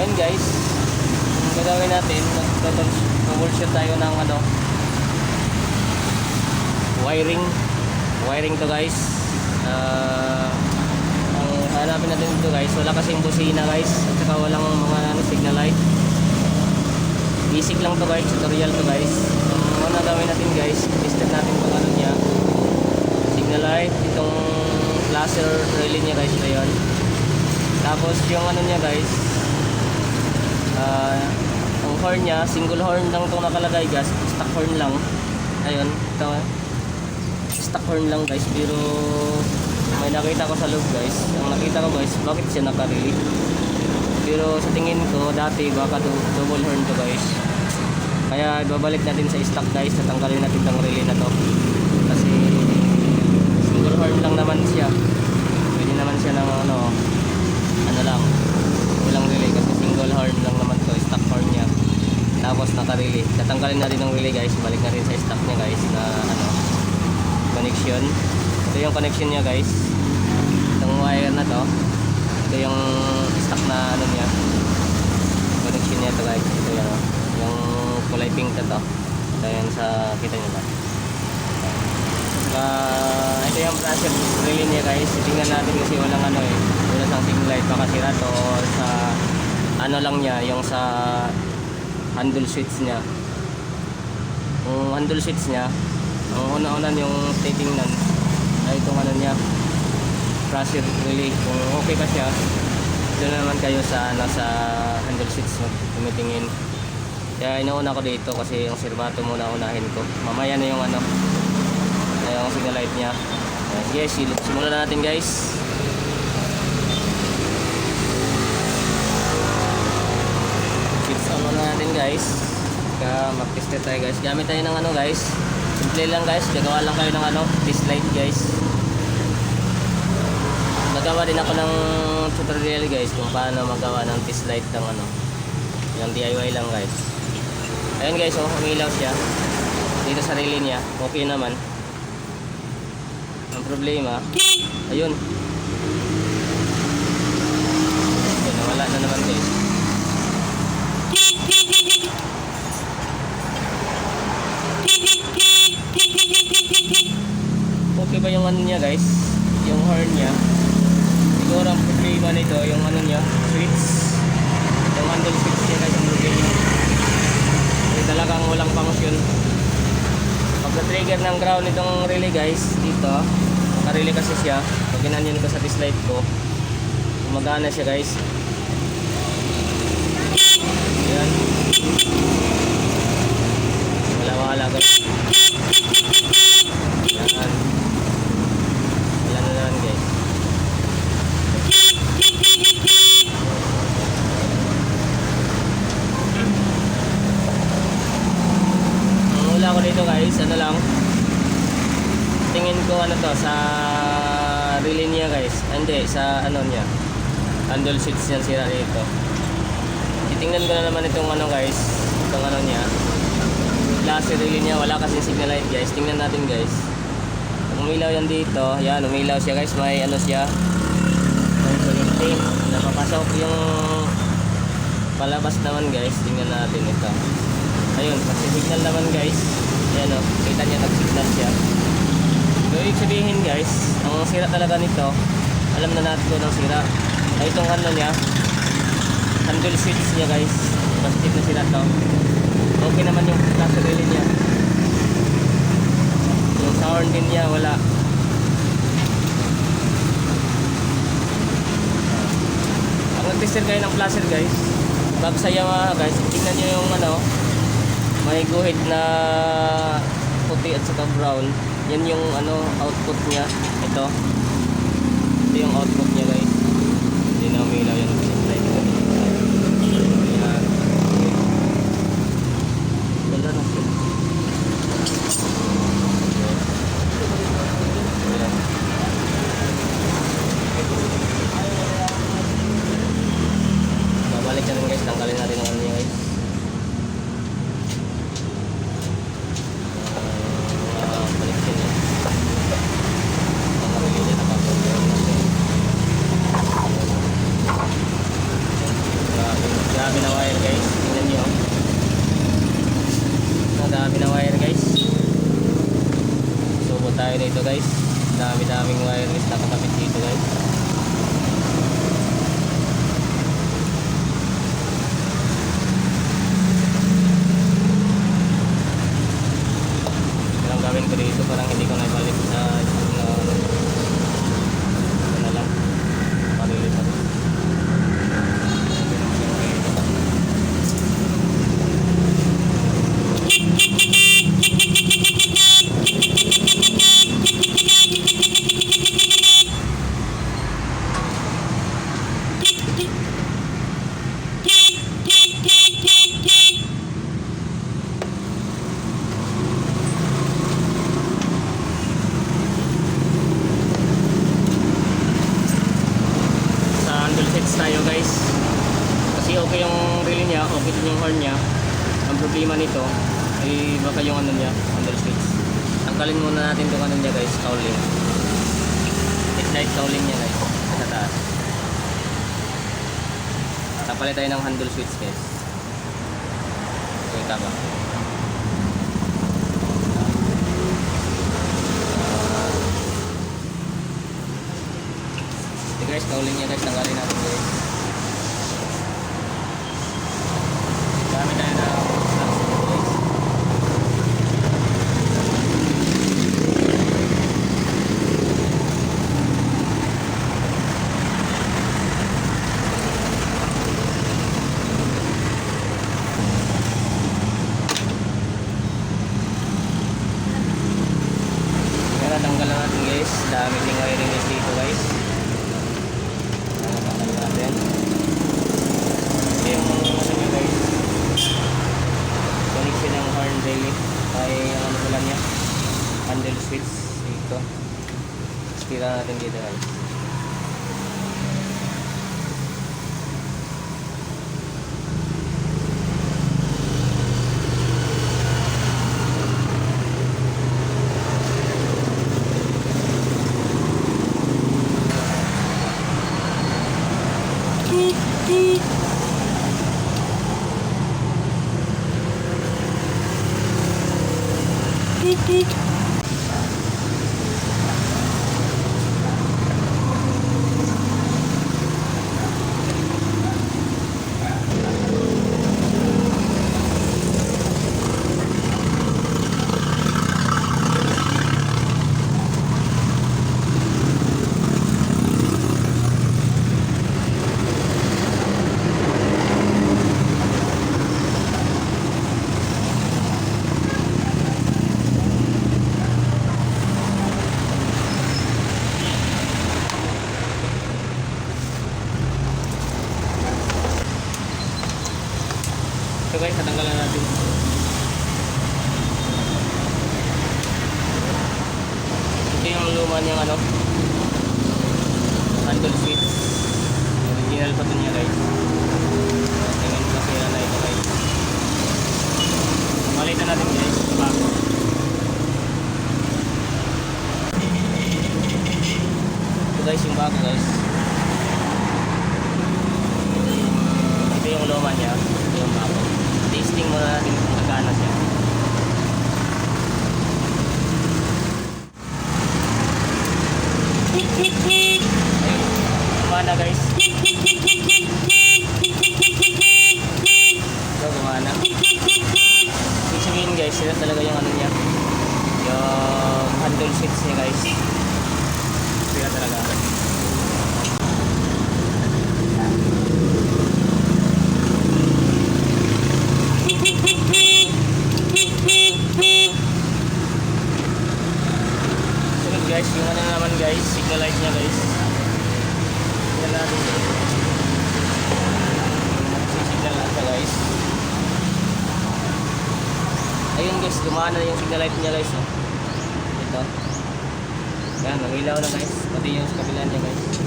Ayun guys, ang gagawin natin, mag-troubleshoot tayo ng ano, wiring to guys. Ang hanapin natin dito guys, wala kasing busina guys, at saka walang mga signal light. Basic lang to guys, tutorial to guys. Ang gagawin natin guys, tested natin kung ano niya, signal light, itong flasher relay niya guys, ito yun. Tapos yung ano niya guys, ang horn niya, single horn lang itong nakalagay guys, stock horn lang. Ayun, ito stock horn lang guys, pero may nakita ko sa loob guys. Ang nakita ko guys, bakit siya naka-relay? Pero sa tingin ko dati baka double horn to guys. Kaya ibabalik natin sa stock guys, tatanggalin natin ng relay na to. Kasi single horn lang naman siya. Pwede naman siya ng ano lang, walang relay kasi single horn lang naman to, stock horn niya. Tapos naka-relay. Tatanggalin natin ng relay guys, balik na rin sa stock niya guys na ano, connection. Ito yung connection niya guys. Itong wire na to. Ito yung stock na ano niya. Connection niya to guys. Ito yan, yung kulay pink na to. Ito yan sa kita niyo ba? Ito yung flasher relay niya guys. Tingnan natin kasi walang ano wala sang signal light, baka sira to, or sa ano lang niya, yung sa handle switch niya. Yung handle switch niya, ang una-unan yung titingnan ay itong ano niya, flasher relay. Kung okay pa siya, doon naman kayo sa sa handle switch tumitingin. Kaya inauna ko dito kasi yung sirbato muna unahin ko. Mamaya na yung ano, yung signal light niya. Yes, simulan na natin guys. Switch on muna natin guys. Kaya mag-test tayo guys. Gamit tayo ng ano guys, simple lang guys, gagawa lang kayo ng ano, test light guys. Nagawa din ako ng tutorial guys kung paano magawa ng test light ng ano, yung DIY lang guys. Ayun guys, umilaw siya dito sa relay niya, okay naman. Ang problema, ayun, nawala na naman guys. Okay ba yung ano niya guys, yung horn niya? Siguro ang problema nito yung ano niya, switch, yung handle switch niya guys, ang problema. Kasi talagang walang function. Pag na-trigger ng ground itong relay guys, dito naka-relay kasi siya. Pag ginanyan ko sa test light ko, gumagana siya guys. Ayan, wala guys. Ayan, wala na naman guys. Ang hula ko dito guys, ano lang, tingin ko ano to sa relay niya guys, hindi sa ano niya, handle switch niya sira dito. Titingnan ko na naman itong ano guys, itong ano niya, flasher relay niya, wala kasi signal light guys. Tingnan natin guys, umilaw yan dito, yan umilaw siya guys, may ano siya, may connecting, napapasok yung palabas naman guys. Tingnan natin ito, ayun, kasi signal naman guys, yan o, kita niya nag-signal siya. So ibig sabihin guys, ang sira talaga nito, alam na natin kung ang sira ay itong ano niya, handle switch niya guys. Positive na sira to. Okay naman yung flasher relay niya, yung sa horn din niya wala. Pag nag-tester kayo ng flasher guys, bago sa Yamaha guys, tingnan nyo yung ano, may guhit na puti at saka brown. Yan yung ano, output niya. Ito yung output niya guys. Hindi na umilaw yan. Ayan, wala na siya. Babalik na rin guys, tanggalin natin ang ano niya guys. tayo nito guys. Dami-daming wireless na kakabit dito guys. Ang gawin ko dito parang hindi ko na ibalik sa ito na lang. Parilis ako. Tayo guys, kasi okay yung relay niya, okay din yung horn niya. Ang problema nito ay baka yung ano niya, handle switch. Tanggalin muna natin itong ano niya guys, cowling. Headlight cowling niya guys, sa taas. Tapalit tayo ng handle switch guys. Okay, tama. Guys, cowling niya guys, tanggalin natin guys. Dami tayo na stocks dito guys. Kaya tanggalan natin guys, dami ding wiring guys dito guys. Ay ano pala niya, handle switch dito. Tira natin dito guys. So guys, natanggalan natin. Ito yung luma niyang ano, handle switch. Original pa ito niya guys. Tingin ko sila na ito guys. Palitan natin guys, bago. Ito guys yung bago guys. Ito yung luma niya, ito yung bago. Testing muna natin kung nagana siya. Ayun, gumana guys. So gumana. Ibig sabihin guys, sila talaga yung ano niya, yung handle switch niya guys. Sila talaga. Guys, yung ano naman guys, signal light niya guys. Yan natin guys. Signal light niya guys. Ayun guys, gumana yung signal light niya guys. Oh. Ito. Yan, mag-ilaw na guys. Pati yung sa kabila niya guys.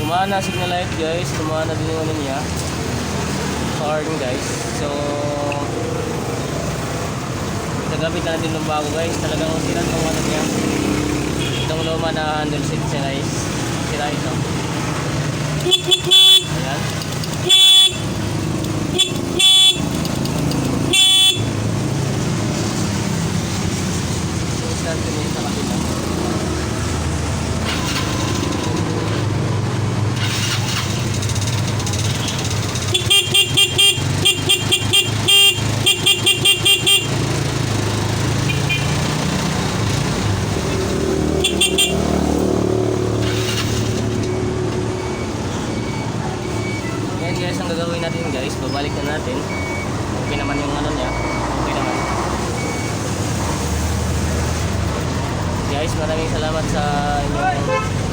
Gumana signal light guys, gumana din yung ano niya, horn guys. So gagamit na natin ng bago guys, talagang sinan ng ano niya, itong luma na handle set sira ito. Ayan. Start din sa kabila. Ngayon guys, ang gagawin natin guys, babalik na natin. Okay naman yung ano niya. Okay naman. Guys, maraming salamat sa inyong